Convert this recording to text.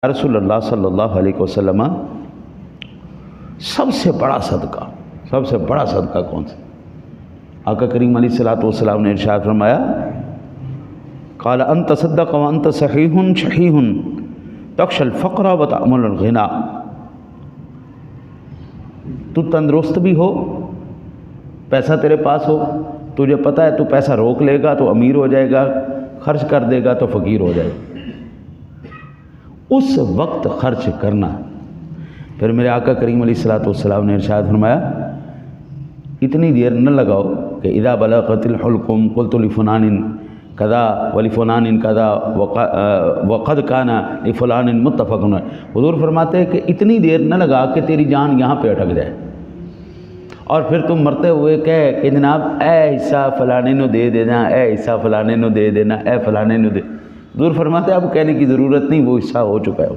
رسول اللہ صلی اللہ علیہ وسلم، سب سے بڑا صدقہ کون سا؟ آقا کریم علیہ الصلوۃ والسلام نے ارشاد فرمایا، قال ان تصدق وانت صحیح شحیح تخشى الفقر وتأمل الغنى، تو تندرست بھی ہو، پیسہ تیرے پاس ہو، تجھے پتہ ہے تو پیسہ روک لے گا تو امیر ہو جائے گا، خرچ کر دے گا تو فقیر ہو جائے گا، اس وقت خرچ کرنا۔ پھر میرے آقا کریم علیہ الصلوۃ والسلام نے ارشاد فرمایا، اتنی دیر نہ لگاؤ کہ اذا بلغت الحلقم قلت لفلان کذا ولفلان کذا وقد کان لفلان متفق۔ حضور فرماتے ہیں کہ اتنی دیر نہ لگا کہ تیری جان یہاں پہ اٹک جائے اور پھر تم مرتے ہوئے کہے کہ جناب اے حصہ فلانے نو دے دینا، اے حصہ فلانے نو دے دینا، اے فلانے نو دے۔ حضور فرماتے ہیں اب کہنے کی ضرورت نہیں، وہ حصہ ہو چکا ہے۔